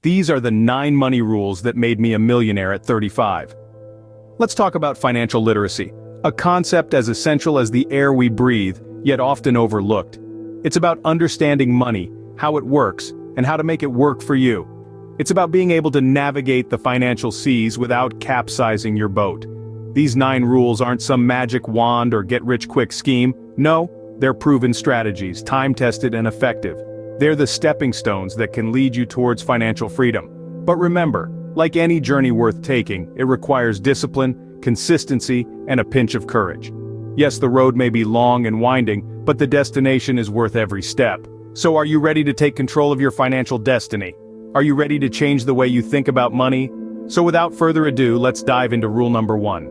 These are the 9 money rules that made me a millionaire at 35. Let's talk about financial literacy, a concept as essential as the air we breathe, yet often overlooked. It's about understanding money, how it works, and how to make it work for you. It's about being able to navigate the financial seas without capsizing your boat. These 9 rules aren't some magic wand or get-rich-quick scheme. No, they're proven strategies, time-tested and effective. They're the stepping stones that can lead you towards financial freedom. But remember, like any journey worth taking, it requires discipline, consistency, and a pinch of courage. Yes, the road may be long and winding, but the destination is worth every step. So are you ready to take control of your financial destiny? Are you ready to change the way you think about money? So without further ado, let's dive into rule number 1.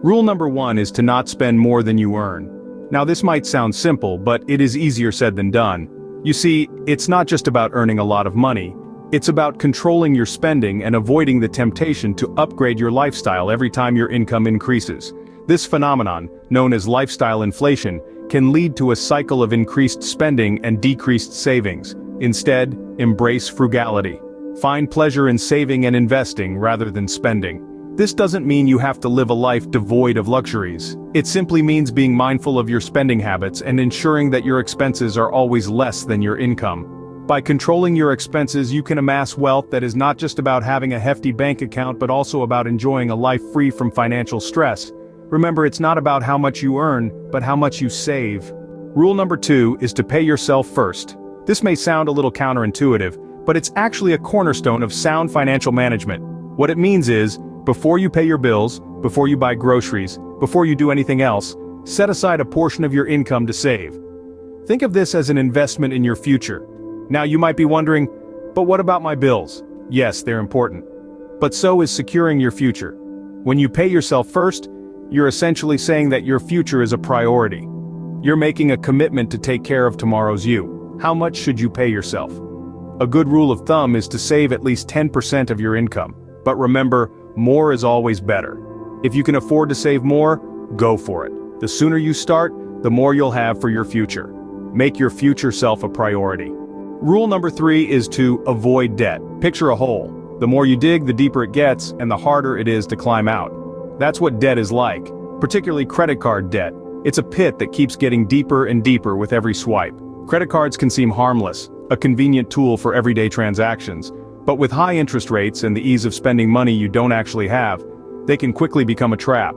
Rule number 1 is to not spend more than you earn. Now this might sound simple, but it is easier said than done. You see, it's not just about earning a lot of money. It's about controlling your spending and avoiding the temptation to upgrade your lifestyle every time your income increases. This phenomenon, known as lifestyle inflation, can lead to a cycle of increased spending and decreased savings. Instead, embrace frugality. Find pleasure in saving and investing rather than spending. This doesn't mean you have to live a life devoid of luxuries. It simply means being mindful of your spending habits and ensuring that your expenses are always less than your income. By controlling your expenses, you can amass wealth that is not just about having a hefty bank account but also about enjoying a life free from financial stress. Remember, it's not about how much you earn, but how much you save. Rule number 2 is to pay yourself first. This may sound a little counterintuitive, but it's actually a cornerstone of sound financial management. What it means is, before you pay your bills, before you buy groceries, before you do anything else, set aside a portion of your income to save. Think of this as an investment in your future. Now you might be wondering, but what about my bills? Yes, they're important. But so is securing your future. When you pay yourself first, you're essentially saying that your future is a priority. You're making a commitment to take care of tomorrow's you. How much should you pay yourself? A good rule of thumb is to save at least 10% of your income. But remember, more is always better. If you can afford to save more, go for it. The sooner you start, the more you'll have for your future. Make your future self a priority. Rule number 3 is to avoid debt. Picture a hole. The more you dig, the deeper it gets, and the harder it is to climb out. That's what debt is like, particularly credit card debt. It's a pit that keeps getting deeper and deeper with every swipe. Credit cards can seem harmless, a convenient tool for everyday transactions. But with high interest rates and the ease of spending money you don't actually have, they can quickly become a trap.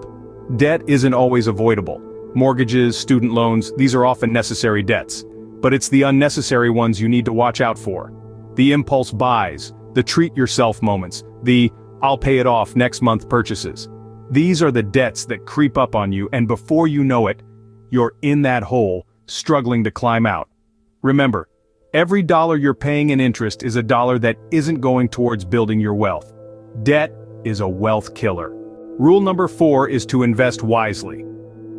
Debt isn't always avoidable. Mortgages, student loans, these are often necessary debts. But it's the unnecessary ones you need to watch out for. The impulse buys, the treat-yourself moments, the "I'll pay it off next month" purchases. These are the debts that creep up on you, and before you know it, you're in that hole, struggling to climb out. Remember, every dollar you're paying in interest is a dollar that isn't going towards building your wealth. Debt is a wealth killer. Rule number 4 is to invest wisely.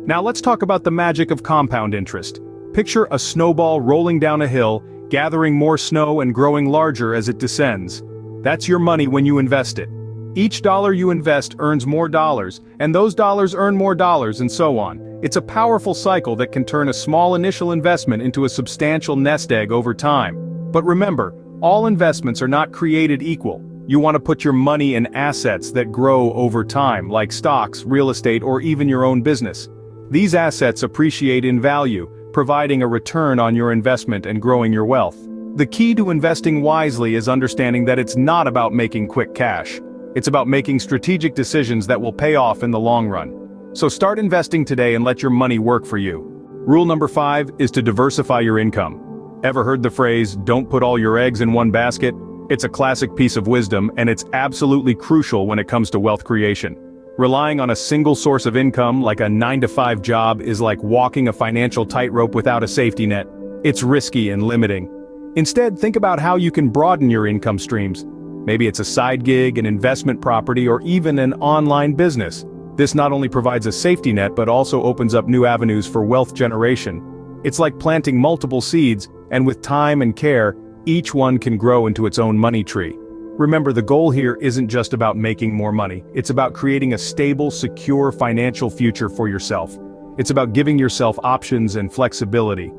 Now let's talk about the magic of compound interest. Picture a snowball rolling down a hill, gathering more snow and growing larger as it descends. That's your money when you invest it. Each dollar you invest earns more dollars, and those dollars earn more dollars, and so on. It's a powerful cycle that can turn a small initial investment into a substantial nest egg over time. But remember, all investments are not created equal. You want to put your money in assets that grow over time, like stocks, real estate, or even your own business. These assets appreciate in value, providing a return on your investment and growing your wealth. The key to investing wisely is understanding that it's not about making quick cash. It's about making strategic decisions that will pay off in the long run. So start investing today and let your money work for you. Rule number 5 is to diversify your income. Ever heard the phrase, "Don't put all your eggs in one basket"? It's a classic piece of wisdom, and it's absolutely crucial when it comes to wealth creation. Relying on a single source of income, like a 9-to-5 job, is like walking a financial tightrope without a safety net. It's risky and limiting. Instead, think about how you can broaden your income streams. Maybe it's a side gig, an investment property, or even an online business. This not only provides a safety net but also opens up new avenues for wealth generation. It's like planting multiple seeds, and with time and care, each one can grow into its own money tree. Remember, the goal here isn't just about making more money. It's about creating a stable, secure financial future for yourself. It's about giving yourself options and flexibility.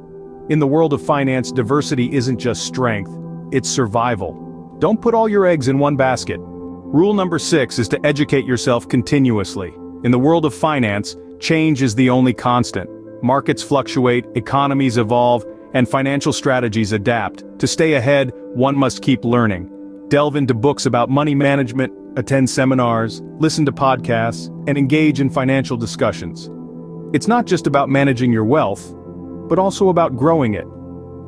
In the world of finance, diversity isn't just strength, it's survival. Don't put all your eggs in one basket. Rule number 6 is to educate yourself continuously. In the world of finance, change is the only constant. Markets fluctuate, economies evolve, and financial strategies adapt. To stay ahead, one must keep learning. Delve into books about money management, attend seminars, listen to podcasts, and engage in financial discussions. It's not just about managing your wealth, but also about growing it.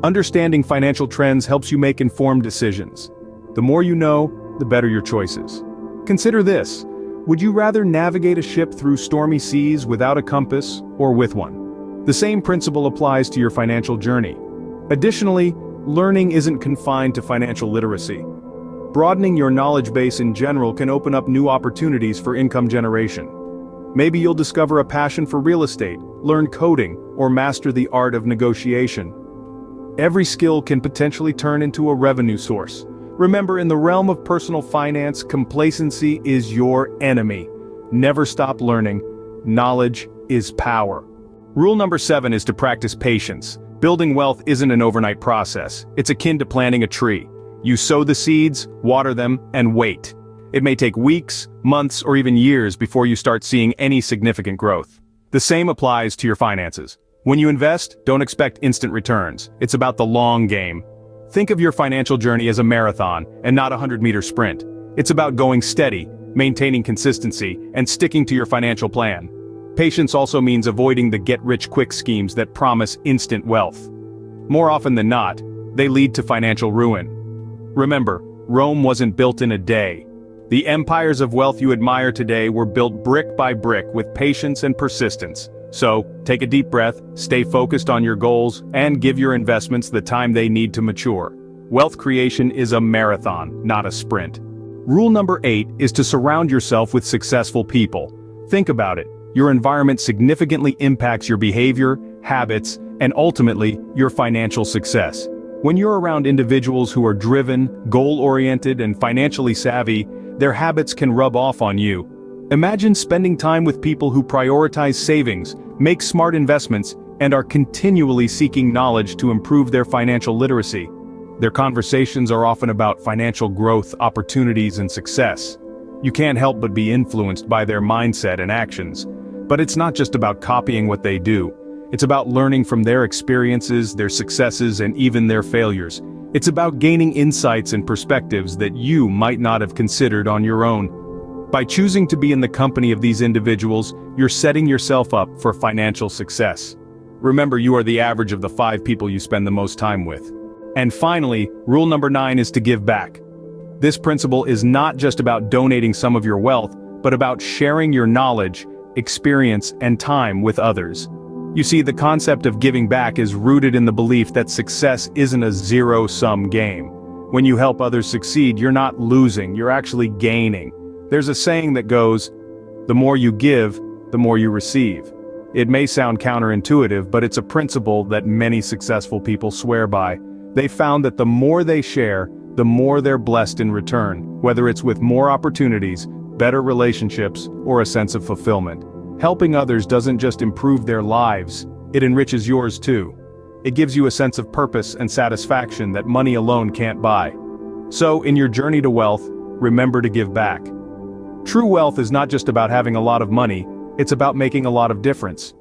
Understanding financial trends helps you make informed decisions. The more you know, the better your choices. Consider this: would you rather navigate a ship through stormy seas without a compass or with one? The same principle applies to your financial journey. Additionally, learning isn't confined to financial literacy. Broadening your knowledge base in general can open up new opportunities for income generation. Maybe you'll discover a passion for real estate, learn coding, or master the art of negotiation. Every skill can potentially turn into a revenue source. Remember, in the realm of personal finance, complacency is your enemy. Never stop learning. Knowledge is power. Rule number 7 is to practice patience. Building wealth isn't an overnight process. It's akin to planting a tree. You sow the seeds, water them, and wait. It may take weeks, months, or even years before you start seeing any significant growth. The same applies to your finances. When you invest, don't expect instant returns. It's about the long game. Think of your financial journey as a marathon and not a 100-meter sprint. It's about going steady, maintaining consistency, and sticking to your financial plan. Patience also means avoiding the get-rich-quick schemes that promise instant wealth. More often than not, they lead to financial ruin. Remember, Rome wasn't built in a day. The empires of wealth you admire today were built brick by brick with patience and persistence. So, take a deep breath, stay focused on your goals, and give your investments the time they need to mature. Wealth creation is a marathon, not a sprint. Rule number 8 is to surround yourself with successful people. Think about it. Your environment significantly impacts your behavior, habits, and ultimately, your financial success. When you're around individuals who are driven, goal-oriented, and financially savvy, their habits can rub off on you. Imagine spending time with people who prioritize savings, make smart investments, and are continually seeking knowledge to improve their financial literacy. Their conversations are often about financial growth, opportunities, and success. You can't help but be influenced by their mindset and actions. But it's not just about copying what they do. It's about learning from their experiences, their successes, and even their failures. It's about gaining insights and perspectives that you might not have considered on your own. By choosing to be in the company of these individuals, you're setting yourself up for financial success. Remember, you are the average of the 5 people you spend the most time with. And finally, rule number 9 is to give back. This principle is not just about donating some of your wealth, but about sharing your knowledge, experience, and time with others. You see, the concept of giving back is rooted in the belief that success isn't a zero-sum game. When you help others succeed, you're not losing, you're actually gaining. There's a saying that goes, the more you give, the more you receive. It may sound counterintuitive, but it's a principle that many successful people swear by. They found that the more they share, the more they're blessed in return, whether it's with more opportunities, better relationships, or a sense of fulfillment. Helping others doesn't just improve their lives, it enriches yours too. It gives you a sense of purpose and satisfaction that money alone can't buy. So, in your journey to wealth, remember to give back. True wealth is not just about having a lot of money, it's about making a lot of difference.